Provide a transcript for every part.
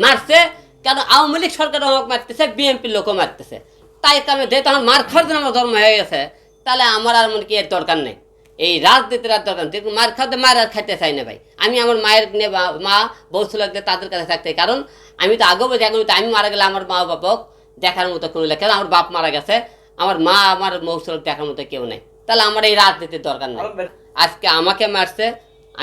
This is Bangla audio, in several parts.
মারছে কেন? আওয়ামী লীগ সরকার আমাকে মারতেছে, বিএনপির লোকও মারতেছে। তাই আমি যেহেতু আমার মার খাওয়ার জন্য আমার ধর্ম হয়ে গেছে, তাহলে আমার আর মনে কি এর দরকার নেই, এই রাজনীতির আর দরকার নেই। মার খাওয়াতে মার আর খাইতে চাই না ভাই। আমি আমার মায়ের নিয়ে মা বউ ছেলেদের তাদের কাছে থাকতে, কারণ আমি তো আগেও বলছি, এখন আমি মারা গেলে আমার মা বাপক দেখার মতো কোনো লেখা, আমার বাপ মারা গেছে, আমার মা আমার বউ ছেলে দেখার মতো কেউ নেই, তাহলে আমার এই রাজনীতির দরকার নেই। আজকে আমাকে মারছে,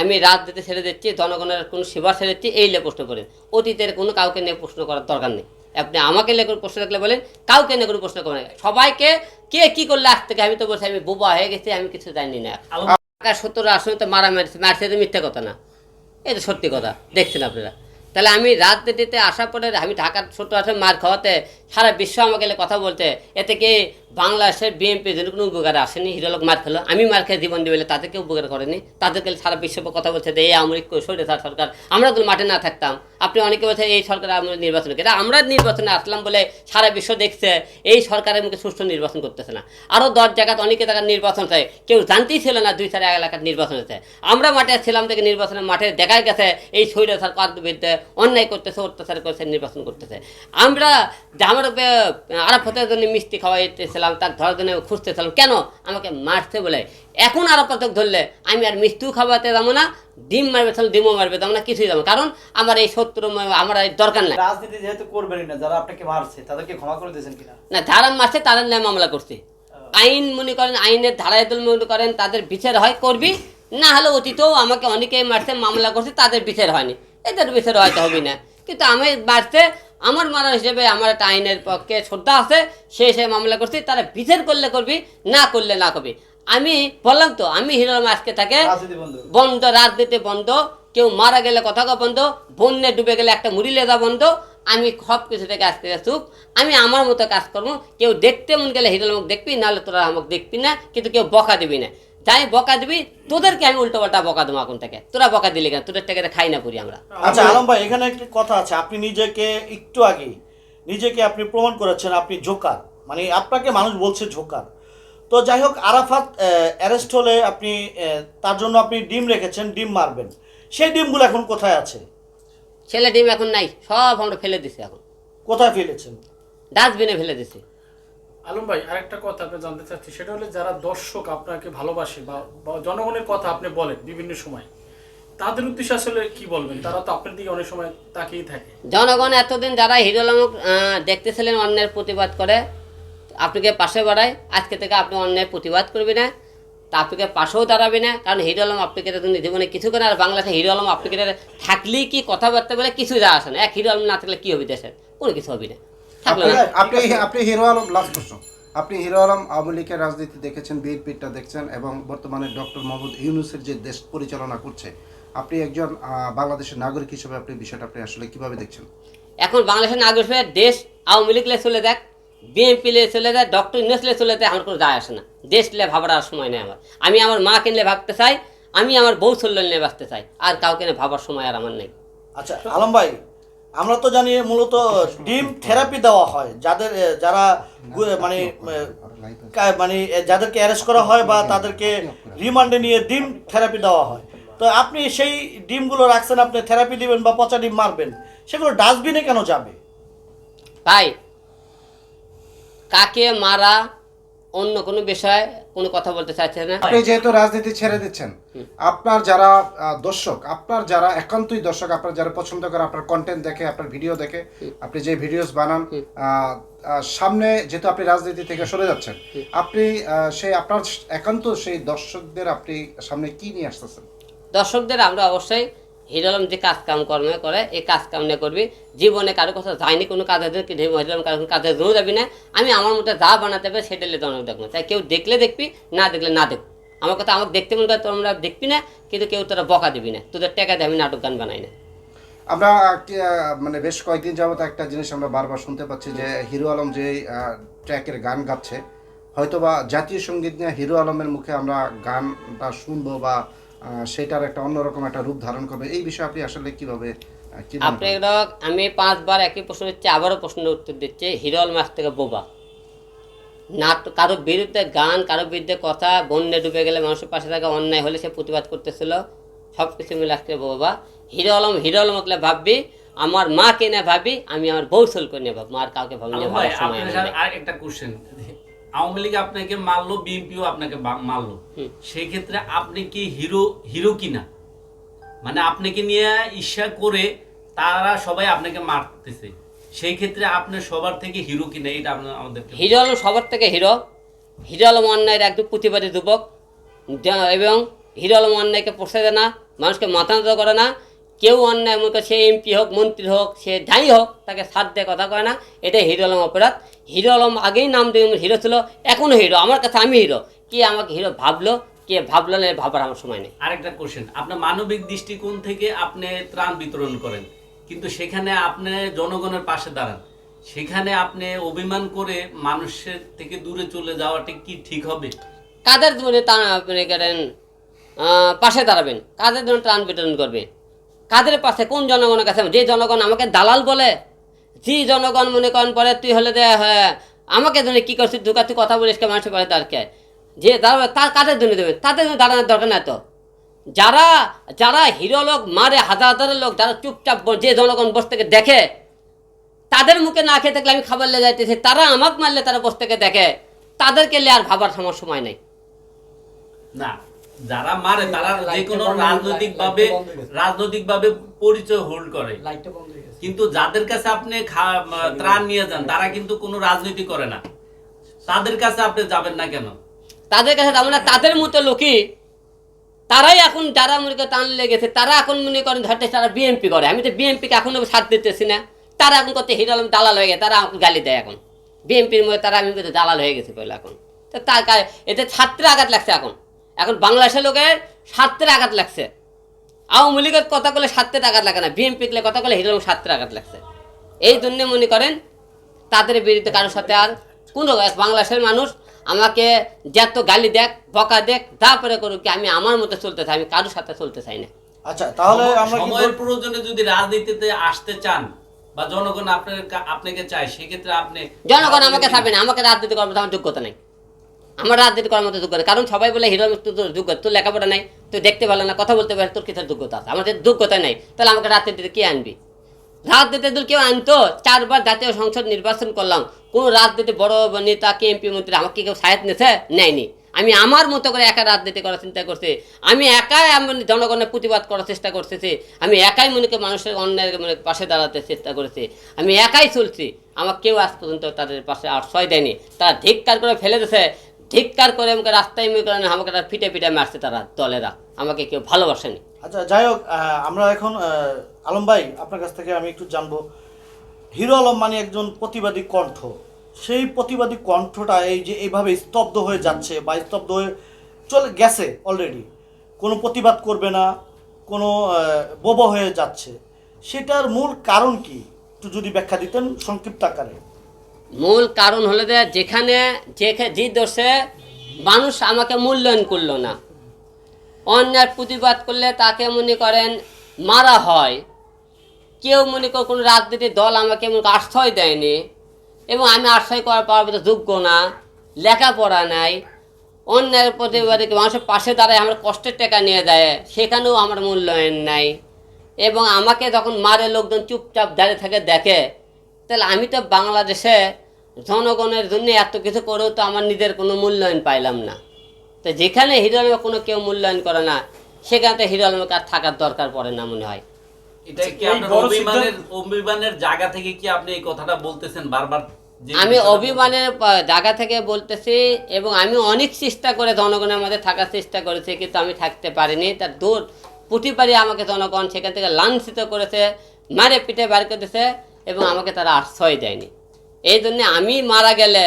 আমি রাজনীতি ছেড়ে দিচ্ছি, জনগণের কোনো সেবা ছেড়ে দিচ্ছি, এই নিয়ে প্রশ্ন করেন। অতীতের কোনো কাউকে নিয়ে প্রশ্ন করার দরকার নেই। আপনি আমাকে নিয়ে কোনো প্রশ্ন রাখলে বলেন, কাউকে নিয়ে কোনো প্রশ্ন করেন। সবাইকে কে কি করলে আজ থেকে আমি তো বলছি আমি বোবা হয়ে গেছি, আমি কিছু জানি না। 70 আসনে তো মারা মারছে তো মিথ্যা কথা না, এই তো সত্যি কথা, দেখছেন আপনারা। তাহলে আমি রাজনীতিতে আসার পরে আমি ঢাকার ছোট আসে মার খাওয়াতে সারা বিশ্ব আমাকে কথা বলতে, এতে কি বাংলাদেশের বিএনপি যদি কোনো উপকারে আসেনি? হিরোলোক মার খেলো, আমি মার খেয়ে জীবন দিবে, তাদেরকে উপকার করেনি, তাদেরকে সারা বিশ্ব কথা বলছে যে এই আওয়ামী লীগ সরকার, আমরা তো মাঠে না থাকতাম। আপনি অনেকে বলছে এই সরকার আমরা নির্বাচন করি, আমরা নির্বাচনে আসলাম বলে সারা বিশ্ব দেখছে এই সরকারের মুখে সুষ্ঠু নির্বাচন করতেছে না। আরও 10 জায়গায় অনেকে জায়গার নির্বাচন চায়, কেউ জানতেই ছিল না 2-4 এলাকার নির্বাচন হচ্ছে। আমরা মাঠে ছিলাম থেকে নির্বাচনের মাঠে দেখা গেছে এই স্বৈরাচার বিরুদ্ধে অন্যায় করতেছে, অত্যাচার করছে, নির্বাচন করতেছে। আমরা আমার আরাফাতের জন্য মিষ্টি খাওয়াইতেছিলাম, তার ধরার জন্য খুঁজতেছিলাম, কেন? আমাকে মারছে বলে। এখন আরাফাতক ধরলে আমি আর মিষ্টিও খাওয়াতে যাবো না, ডিম মারবে তাহলে ডিমও মারবে যাবো না, কিছুই যাবো, কারণ আমার এই শত্রু আমার দরকার নাই। রাজনীতি যেহেতু করবেনই না, যারা আপনাকে মারছে তাদেরকে ক্ষমা করে দিয়েছেন কিনা? না, যারা মারছে তাদের নিয়ে মামলা করছি। আইন মনে করেন, আইনের ধারায় মনে করেন তাদের বিচার হয়, করবি। না হলে অতীতেও আমাকে অনেকেই মারছে, মামলা করছে, তাদের বিচার হয়নি, এদের বিচার হয়তো হবে না। কিন্তু আমি মারছে, আমার মারা হিসেবে আমার একটা আইনের পক্ষে শ্রদ্ধা আছে, সে মামলা করছি, তারা বিচার করলে করবি, না করলে না করবি। আমি বললাম তো, আমি হিরো আজকে থাকে বন্ধ, রাজনীতি বন্ধ, কেউ মারা গেলে কথা বন্ধ, বন্যে ডুবে গেলে একটা মুড়ি লেদা বন্ধ। আমি সব কিছু থেকে আজকে চুপ, আমি আমার মতো কাজ করবো। কেউ দেখতে মন গেলে হিরো আমাকে দেখবি, নাহলে তোরা আমাকে দেখবি না, কিন্তু কেউ বকা দিবি না। যাই বকা দিবি, তোদেরকে আমি উল্টো পাল্টা বকা দেবো এখন থেকে। তোরা বকা দিলি কেন? তোদের টাকাতে খাই না করি আমরা। আচ্ছা আলম ভাই, এখানে একটি কথা আছে, আপনি নিজেকে একটু আগে নিজেকে আপনি প্রমাণ করেছেন আপনি জোকার, মানে আপনাকে মানুষ বলছে জোকার। তো যাই হোক, আরাফাত অ্যারেস্ট হলে আপনি তার জন্য আপনি ডিম রেখেছেন, ডিম মারবেন, সেই ডিমগুলো এখন কোথায় আছে? ছেলে ডিম এখন নাই, সব আমরা ফেলে দিছি। এখন কোথায় ফেলেছেন? ডাস্টবিনে ফেলে দিছি। আলম ভাই, আরেকটা কথা আপনি জানতে চাচ্ছি, সেটা হলো যারা দর্শক আপনাকে ভালোবাসে বা জনগণের কথা আপনি বলেন বিভিন্ন সময়, তাদের উদ্দেশ্যে আসলে কি বলবেন? তারা তো আপনার দিকে অনেক সময় তাকিয়ে থাকে। জনগণ এতদিন যারা হিরো আলম দেখতেছিলেন অন্যের প্রতিবাদ করে, আপনাকে পাশে বাড়ায়, আজকে থেকে আপনি অন্যের প্রতিবাদ করবি না, তা আপনাকে পাশেও দাঁড়াবে না, কারণ হিরো আলম আপনাকে জীবনে কিছু করে। আর বাংলাদেশে হিরো আলম আপনাকে থাকলেই কি কথাবার্তা বলে কিছু যা আসে না। এক হিরো আলম না থাকলে কি হবে দেশের? কোনো কিছু হবে না, থাকলো না। আপনি হিরো আলম, লাস্ট প্রশ্ন, আপনি হিরো আলম আওয়ামী লীগের রাজনীতি দেখেছেন, বিএনপিটা দেখছেন, এবং বর্তমানে ডক্টর মোহাম্মদ ইউনূসের যে দেশ পরিচালনা করছে, আপনি একজন বাংলাদেশের নাগরিক হিসেবে আপনি বিষয়টা আপনি আসলে কিভাবে দেখছেন? এখন বাংলাদেশের নাগরিক হয়ে দেশ আওয়ামী লীগ চলে দেখ, বিএনপি লে চলে যায়, ডক্টর ইউনূস লে চলে যায়, আমার কোনো যায় আসে না। দেশ লে ভাবার আর সময় নেই আমার। আমি আমার মা কিনলে ভাবতে চাই, আমি আমার বউ ছেলে নিয়ে বাঁচতে চাই, আর কাউকে নিয়ে ভাবার সময় আর আমার নেই। আচ্ছা আলম ভাই, আমরা তো জানি মূলত ডিম থেরাপি দেওয়া হয় যারা মানে মানে যাদেরকে অ্যারেস্ট করা হয় বা তাদেরকে রিমান্ডে নিয়ে ডিম থেরাপি দেওয়া হয়। তো আপনি সেই ডিমগুলো রাখছেন, আপনি থেরাপি দিবেন বা পচা ডিম মারবেন, সেগুলো ডাস্টবিনে কেন যাবে? ভাই, কাকে মারা অন্য কোনো বিষয়ে কোনো কথা বলতে চাইছে না। আপনি যেহেতু রাজনীতি ছেড়ে দিচ্ছেন, আপনার যারা দর্শক, আপনার যারা একান্তই দর্শক, আপনার যারা পছন্দ করে আপনার কন্টেন্ট দেখে, আপনার ভিডিও দেখে, আপনি যে ভিডিওস বানান, সামনে যেহেতু আপনি রাজনীতি থেকে সরে যাচ্ছেন, আপনি সেই আপনার একান্ত সেই দর্শকদের আপনি সামনে কি নিয়ে আসতেছেন? দর্শকদের আমরা অবশ্যই হিরো আলম যে কাজ কাম কর্মে করে, এই কাজ কাম নিয়ে করবি। জীবনে কারো কথা যায়নি কোনো কাজে, হিরো আলম কারো কাজে জন্য যাবি না। আমি আমার মতো যা বানাতে হবে সেটা জনক দেখবো, তাই কেউ দেখলে দেখবি, না দেখলে না দেখবি। আমার কথা আমাকে দেখতে মনে করে তোমরা দেখবি না, কিন্তু কেউ তোরা বকা দিবি না, তোদের টাকা দিয়ে আমি নাটক গান বানাই না। আমরা মানে বেশ কয়েকদিন যাবত একটা জিনিস আমরা বারবার শুনতে পাচ্ছি যে হিরো আলম যে ট্র্যাকের গান গাচ্ছে, হয়তোবা জাতীয় সঙ্গীত নিয়ে হিরো আলমের মুখে আমরা গানটা শুনবো বা সেটার একটা অন্যরকম একটা রূপ ধারণ করবে, এই বিষয়ে আপনি আসলে কিভাবে আপনি আমি 5 বার একই প্রশ্ন দিচ্ছি, আবারও প্রশ্নের উত্তর দিচ্ছি। হিরো আলম আজ থেকে বোবা না, কারো বিরুদ্ধে গান, কারো বিরুদ্ধে কথা, বন্যে ডুবে গেলে মানুষের পাশে থাকা, অন্যায় হলে সে প্রতিবাদ করতেছিল, সব কিছু মিলে আজকে বোবা। হিরো আলম হিরো আলম হলে ভাববি, আমার মাকে নিয়ে ভাবি, আমি আমার বউ চলকে নিয়ে ভাববো, আর কাউকে ভাবি না। আলম ভাই, আপনার সাথে আর একটা কোশ্চেন, আওয়ামী লীগ আপনাকে মারলো, বিএনপিও আপনাকে মারলো, সেই ক্ষেত্রে আপনি কি হিরো কিনা? মানে আপনাকে নিয়ে ঈর্ষা করে তারা সবাই আপনাকে মারতেছে, সেই ক্ষেত্রে আপনি সবার থেকে হিরো কিনা, এটা আপনার আমাদেরকে হিরো আলম সবার থেকে হিরো। হিরো আলম অন্যায়ের একদম প্রতিবাদী যুবক, এবং হিরো আলম অন্যায়কে পোষে দেয় না, মানুষকে মাথানত করে না। কেউ অন্যায় মনে করে, সে এমপি হোক, মন্ত্রী হোক, সে যাই হোক, তাকে সাথ দিয়ে কথা কয় না। এটাই হিরো আলম অপরাধ। হিরো আলম আগেই নাম দিয়ে হিরো ছিল, এখনও হিরো। আমার কাছে আমি হিরো। কে আমাকে হিরো ভাবলো, কে ভাবলো না, ভাবার আমার সময় নেই। আরেকটা কোশ্চেন, আপনার মানবিক দৃষ্টিকোণ থেকে আপনি ত্রাণ বিতরণ করেন, কিন্তু সেখানে আপনি জনগণের পাশে দাঁড়ান, সেখানে আপনি অভিমান করে মানুষের থেকে দূরে চলে যাওয়াটা কি ঠিক হবে? কাদের জন্য আপনি করেন পাশে দাঁড়াবেন? কাদের জন্য ত্রাণ বিতরণ করবে? কাদের পাশে? কোন জনগণের কাছে? যে জনগণ আমাকে দালাল বলে, যে জনগণ মনে করেন পরে তুই হলে দে, হ্যাঁ আমাকে জন্য কী করছিস, দুকা তুই কথা বলিস কে, মানুষের পরে তারকে যে দাঁড়াবে, তার কাদের জন্য দেবে? তাদের জন্য দাঁড়ানোর দরকার না তো। যারা যারা হিরো লোক মারে, হাজার হাজারের লোক, যারা চুপচাপ যে জনগণ বসে থেকে দেখে, তাদের মুখে না খেয়ে থাকলে আমি খাবার লে যাইতেছি, তারা আমাকে মারলে তারা বসে থেকে দেখে, তাদেরকে লে আর ভাবার আমার সময় নেই। না, যারা মারে তারা যে কোনো রাজনৈতিক ভাবে পরিচয় হোল্ড করে, কিন্তু যাদের কাছে আপনি ত্রাণ নিয়ে যান তারা কিন্তু কোনো রাজনীতি করে না, তাদের কাছে আপনি যাবেন না কেন? তাদের কাছে যাবো না, তাদের মতো লোকই তারাই এখন যারা মনে করে টান লেগেছে, তারা এখন মনে করেন ধরতে তারা বিএনপি করে। আমি তো বিএনপিকে এখনো সাথ দিতেছি না। তারা এখন করতে হিরো আলম দালাল হয়ে গেছে, তারা আমাকে গালি দেয় এখন বিএনপির মধ্যে, তারা আমি দালাল হয়ে গেছে পয়লা এখন। তো তার এতে ছাত্রের আঘাত লাগছে। এখন বাংলাদেশের লোকের স্বার্থের আঘাত লাগছে। আওয়ামী লীগের কথা বলে স্বার্থের আঘাত লাগে না, বিএনপি কথা বলে হিরো আলম স্বার্থের আঘাত লাগছে। এই জন্য মনে করেন তাদের বিরুদ্ধে কারোর সাথে আর কোনো, বাংলাদেশের মানুষ আমাকে যত গালি দেখ, বকা দেখ, তারপরে করুক, আমি আমার মতো চলতে চাই, আমি কারোর সাথে চলতে চাই না। আচ্ছা, তাহলে আমরা কি সময়ের প্রয়োজনে যদি রাজনীতিতে আসতে চান বা জনগণ আপনাকে চায়, সেক্ষেত্রে আপনি জনগণ আমাকে চাবে না, আমাকে রাজনীতি করার মতো আমার যোগ্যতা নেই। আমার রাজনীতি করার মতো যোগ্যতা, কারণ সবাই বলে হিরো তোর যোগ্যতা, তোর লেখাপড়া নাই, তুই দেখতে ভালো না, কথা বলতে পারে, তোর কিসের যোগ্যতা আছে? আমার যোগ্যতা নেই, তাহলে আমাকে রাজনীতিতে কে আনবি? রাজনীতিতে কেউ আনতো? 4 বার জাতীয় সংসদ নির্বাচন করলাম, কোনো রাজনীতি বড় নেতা কে এমপি মন্ত্রী আমাকে কেউ সাহায্য নিয়েছে? নেয়নি। আমি আমার মতো করে একা রাজনীতি করার চিন্তা করছি, আমি একাই জনগণের প্রতিবাদ করার চেষ্টা করতেছি, আমি একাই মনে করি মানুষের অন্যায়ের পাশে দাঁড়াতে চেষ্টা করেছি, আমি একাই চলছি। আমার কেউ আজ পর্যন্ত তাদের পাশে আশ্রয় দেয়নি। তারা ধিক্কার করে ফেলে দিয়েছে, ধিক্কার করে আমাকে রাস্তায় মনে করেন আমাকে তারা ফিটে ফিটে মারছে, তারা দলেরা আমাকে কেউ ভালোবাসেনি। আচ্ছা, যাই হোক, আমরা এখন আলম ভাই আপনার কাছ থেকে আমি একটু জানবো, হিরো আলম মানে একজন প্রতিবাদী কণ্ঠ, সেই প্রতিবাদী কণ্ঠটা এই যে এইভাবে স্তব্ধ হয়ে যাচ্ছে বা স্তব্ধ হয়ে চলে গেছে অলরেডি, কোনো প্রতিবাদ করবে না, কোনো বোবা হয়ে যাচ্ছে, সেটার মূল কারণ কি একটু যদি ব্যাখ্যা দিতেন সংক্ষিপ্ত আকারে। মূল কারণ হলো যে যেখানে যে দোষে মানুষ আমাকে মূল্যায়ন করলো না, অন্যায় প্রতিবাদ করলে তাকে মনে করেন মারা হয়, কেউ মনে করেন কোনো রাজনীতির দল আমাকে মনে করেন আশ্রয় দেয়নি, এবং আমি আশ্রয় করার পাওয়ার মতো যোগ্য না, লেখাপড়া নাই, অন্যায়ের প্রতিবাদে মানুষের পাশে দাঁড়ায় আমার কষ্টের টাকা নিয়ে দেয়, সেখানেও আমার মূল্যায়ন নাই, এবং আমাকে যখন মারে লোকজন চুপচাপ দাঁড়িয়ে থাকে দেখে, তাহলে আমি তো বাংলাদেশে জনগণের জন্য এত কিছু করেও তো আমার নিজের কোনো মূল্যায়ন পাইলাম না। তো যেখানে হিরো আলমে কোনো কেউ মূল্যায়ন করে না, সেখানে তো হিরো আলমের আর থাকার দরকার পড়ে না মনে হয়। এটা কি আপনার অভিমানের জায়গা থেকে কি আপনি এই কথাটা বলতেছেন বারবার? আমি অভিমানের জায়গা থেকে বলতেছি, এবং আমি অনেক চেষ্টা করে জনগণের মধ্যে থাকার চেষ্টা করেছি, কিন্তু আমি থাকতে পারিনি। তার দূর প্রতিবারই আমাকে জনগণ সেখান থেকে লাঞ্ছিত করেছে, মারে পিঠে বার করেছে, এবং আমাকে তারা আশ্রয় দেয়নি। এই জন্য আমি মারা গেলে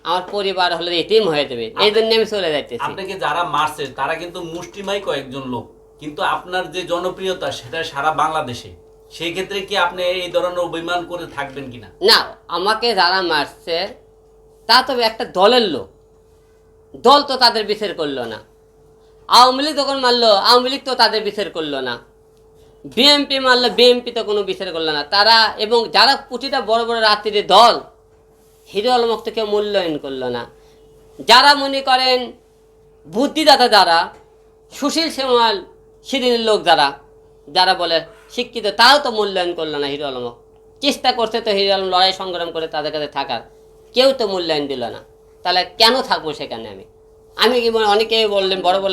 আমার পরিবার হলে এতিম হয়ে যাবে, এই জন্য আমি চলে যাইতেছি। আপনাকে যারা মারছে তারা কিন্তু মুষ্টিমেয় কয়েকজন লোক, কিন্তু আপনার যে জনপ্রিয়তা সেটা সারা বাংলাদেশে, সেই ক্ষেত্রে কি আপনি এই ধরনের অভিমান করে থাকবেন কিনা? না, আমাকে যারা মারছে তা তবে একটা দলের লোক, দল তো তাদের বিচার করলো না। আওয়ামী লীগ যখন মারলো, আওয়ামী লীগ তো তাদের বিচার করলো না। বিএনপি মারলো, বিএনপি তো কোনো বিচার করলো না তারা। এবং যারা প্রতিটা বড় বড় রাজনীতির দল, হিরো আলমকে তো কেউ মূল্যায়ন করলো না। যারা মনে করেন বুদ্ধিদাতা, যারা সুশীল শ্যামল শ্রেণীর লোক, যারা বলে শিক্ষিত, তারাও তো মূল্যায়ন করলো না হিরো আলমক। চেষ্টা করছে তো হিরো আলম লড়াই সংগ্রাম করে তাদের কাছে থাকার, কেউ তো মূল্যায়ন দিল না। তাহলে কেন থাকবো সেখানে আমি? আমি কি অনেকেই বললেন, বড় বড়